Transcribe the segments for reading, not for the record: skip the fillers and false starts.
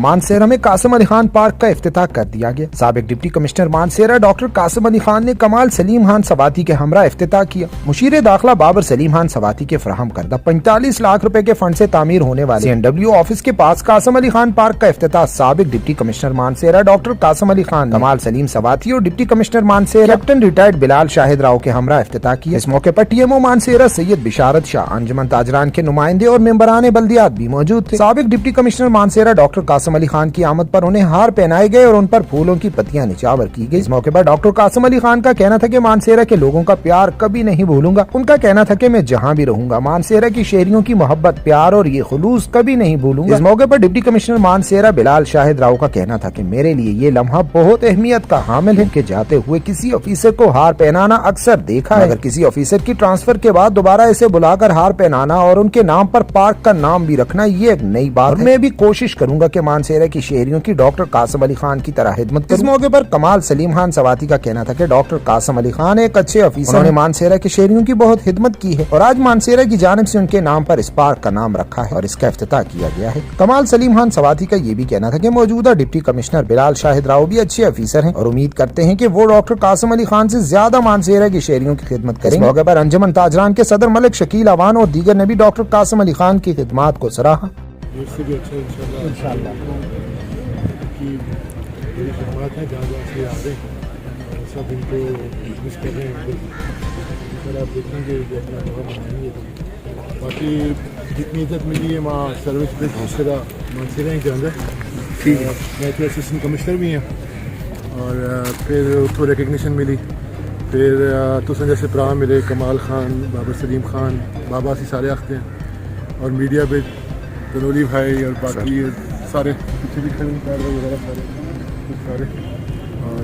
मानसेरा में कासिम अली खान पार्क का इफ्तिताह कर दिया गया। साबिक deputy commissioner Mansehra doctor Qasim Ali Khan ने कमाल सलीम खान सवाती के हमरा इफ्तिताह किया। मुशीर दाखिला बाबर सलीम खान सवाती के फराहम करदा 45 लाख रुपए के फंड से तामीर होने वाले CNW ऑफिस के पास कासिम अली खान पार्क का इफ्तिताह साबिक deputy commissioner Mansehra doctor Qasim Ali Khan, Kamal Saleem Swati और deputy commissioner Mansehra captain retired Bilal Shahid Rao के हमरा इफ्तिताह किया। इस मौके पर TMO मानसेरा सैयद बिशारत शाह, अंजुमन ताजरान के नुमाइंदे और मेंबरान बल्दियात भी मौजूद थे। साबिक deputy commissioner Mansehra doctor Qasim Ali Khan की आमद पर उन्हें हार पहनाए गए और उन पर फूलों की पत्तियां निछावर की गई। इस मौके पर डॉक्टर कासिम अली खान का कहना था कि मानसेरा के लोगों का प्यार कभी नहीं भूलूंगा। उनका कहना था कि मैं जहां भी रहूंगा मानसेरा की शहरियों की मोहब्बत, प्यार और ये खुलूस कभी नहीं भूलूंगा। इस मौके पर डिप्टी कमिश्नर मानसेरा बिलाल शाहिद राव का कहना था कि मेरे लिए ये लम्हा बहुत अहमियत का हामिल है कि जाते हुए किसी ऑफिसर को हार पहनाना अक्सर देखा है, अगर किसी ऑफिसर की ट्रांसफर के बाद दोबारा इसे बुलाकर हार पहनाना और उनके नाम पर पार्क का नाम भी रखना ये एक नई बात है। मैं भी कोशिश करूंगा कि मानसेरा की शहरियों की डॉक्टर कासिम अली खान की तरह खिदमत करूं। इस मौके पर कमाल सलीम खान सवाती का कहना था कि डॉक्टर कासिम अली खान एक अच्छे ऑफिसर, उन्होंने मानसेरा के शहरियों की बहुत खिदमत की है और आज मानसेरा की जानिब से उनके नाम पर इस पार्क का नाम रखा है और इसका इफ्तिताह किया गया है। कमाल सलीम खान सवाती का ये भी कहना था कि मौजूदा डिप्टी कमिश्नर बिलाल शाहिद राव भी अच्छे ऑफिसर हैं और उम्मीद करते हैं कि वो डॉक्टर कासिम अली खान से ज्यादा मानसेरा की शहरियों की खिदमत करेंगे। इस मौके पर अंजुमन ताजरान के सदर मलिक शकील अवान और दीगर ने भी डॉक्टर कासिम अली खान की खिदमात को सराहा। इससे भी अच्छा इंशाल्लाह की मेरी खिदमत है, जहाँ से आ रहे हैं सब इनको मिस कर रहे हैं। सर आप देखेंगे कि अपना जवाब बनाएंगे तो बाकी जितनी इज्जत मिली है वहाँ सर्विस पे मानसेरा के अंदर मैं तो असिस्टेंट कमिश्नर भी हैं और फिर उसको रिकग्निशन मिली, फिर तो संजय से प्राण मिले, कमाल खान, बाबर सलीम खान, बाबा से सारे अख्ते और मीडिया पे तनोली भाई और बाकी सारे पीछे भी खड़े वगैरह सारे और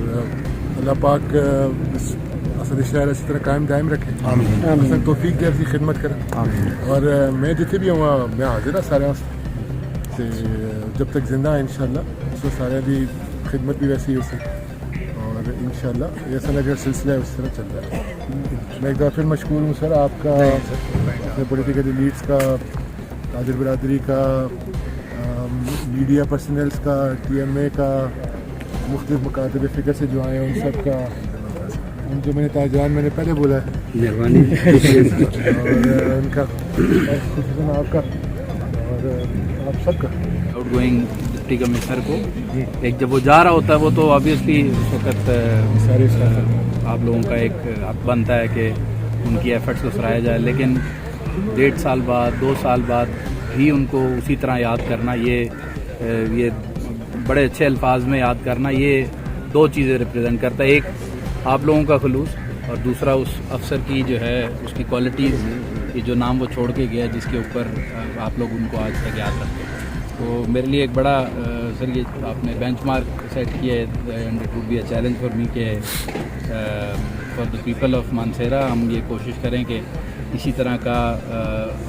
अल्लाह पाक असल शहर इसी तरह कायम दायम रखे, असल तौफीक दे ऐसी खिदमत करें और मैं जितने भी हुआ मैं हाजिर सारे से जब तक जिंदा है इंशाल्लाह उसमें सारे भी खिदमत भी वैसी हो सके और इंशाल्लाह ऐसा लगे सिलसिला उस तरह चल रहा है। मैं एक बार फिर मशकूर हूँ सर आपका, पॉलिटिकल लीड्स का, ताजर बरादरी का, मीडिया पर्सनल्स का, TMA का, मुख्तलिफ मकातब फ़िक्र से जो आए हैं उन सब का, जो मैंने ताजरान मैंने पहले बोला है और उनका आपका और आप सबका आउटगोइंग डिप्टी कमिश्नर को एक जब वो जा रहा होता है वो तो ऑब्वियसली उस वक्त सारे आप लोगों का एक हक बनता है कि उनकी एफर्ट्स को सराहा जाए, लेकिन 1.5 साल बाद 2 साल बाद भी उनको उसी तरह याद करना, ये बड़े अच्छे अल्फाज में याद करना, ये 2 चीज़ें रिप्रेजेंट करता है। एक आप लोगों का खुलूस और दूसरा उस अफसर की जो है उसकी क्वालिटीज़, ये जो नाम वो छोड़ के गया जिसके ऊपर आप लोग उनको आज तक याद रखते हैं। तो मेरे लिए एक बड़ा सर ये आपने बेंचमार्क सेट किया है and it would be a challenge for me के for the people of Mansehra हम ये कोशिश करें कि इसी तरह का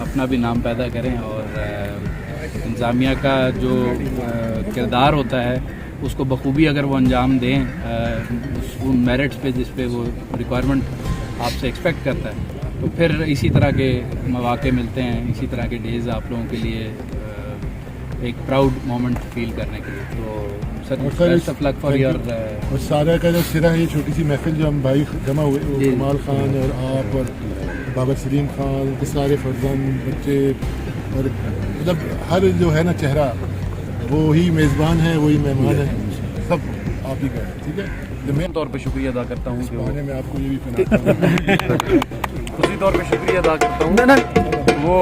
अपना भी नाम पैदा करें और इंतज़ामिया का जो किरदार होता है उसको बखूबी अगर वो अंजाम दें उन मेरिट्स पे जिस पे वो रिक्वायरमेंट आपसे एक्सपेक्ट करता है, तो फिर इसी तरह के मौके मिलते हैं, इसी तरह के डेज़ आप लोगों के लिए एक प्राउड मोमेंट फील करने के लिए। तो sir best of luck for your और सारा का जो सिरा है, ये छोटी सी महफिल जो हम भाई जमा हुए, कमाल खान और आप और बाबर सलीम खान के सारे फर्जंद बच्चे और मतलब हर जो है ना चेहरा वो ही मेज़बान है, वही मेहमान है, सब आप ही का है। ठीक है, तो मैं तौर पे शुक्रिया अदा करता हूँ कि बहाने में आपको ये भी सुनाता उसी तौर पे शुक्रिया अदा करता हूँ वो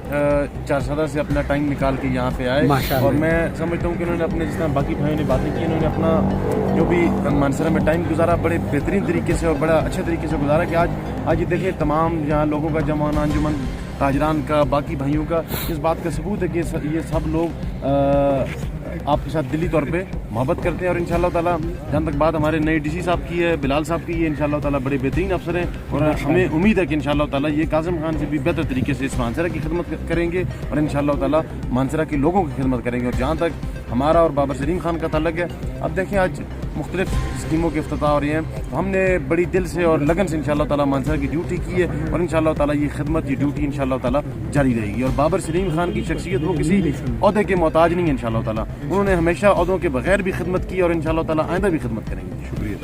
चारसदा से अपना टाइम निकाल के यहाँ पे आए और मैं समझता हूँ कि उन्होंने अपने जिस तरह बाकी भाइयों ने बातें की, उन्होंने अपना जो भी मानसरा में टाइम गुजारा बड़े बेहतरीन तरीके से और बड़ा अच्छे तरीके से गुजारा कि आज ये देखिए तमाम यहाँ लोगों का जमा होना, अंजुमन ताजरान का, बाकी भाइयों का, इस बात का सबूत है कि ये सब लोग आपके साथ दिली तौर पे محبت کرتے ہیں, اور انشاءاللہ تعالیٰ جہاں تک بات ہمارے نئے ڈی سی صاحب کی ہے, بلال صاحب کی ہے, انشاءاللہ تعالیٰ بڑے بہترین افسر ہیں, اور ہمیں امید ہے کہ انشاءاللہ تعالیٰ یہ کاظم خان سے بھی بہتر طریقے سے اس مانسرا کی خدمت کریں گے, اور انشاءاللہ تعالیٰ مانسرا کے لوگوں کی خدمت کریں گے. اور جہاں تک ہمارا اور بابر سلیم خان کا تعلق ہے, اب دیکھیں آج مختلف اسکیموں کے افتتاح ہو رہے ہیں, تو ہم نے بڑی دل سے اور لگن سے انشاءاللہ تعالیٰ مانسرا کی ڈیوٹی کی ہے, اور انشاءاللہ تعالیٰ یہ خدمت, یہ ڈیوٹی انشاءاللہ تعالیٰ جاری رہے گی. اور بابر سلیم خان کی شخصیت وہ کسی عہدے کے محتاج نہیں ہے انشاءاللہ تعالیٰ, انہوں نے ہمیشہ عہدوں کے بغیر بھی خدمت کی, اور انشاءاللہ تعالیٰ آئندہ بھی خدمت کریں گے. شکریہ.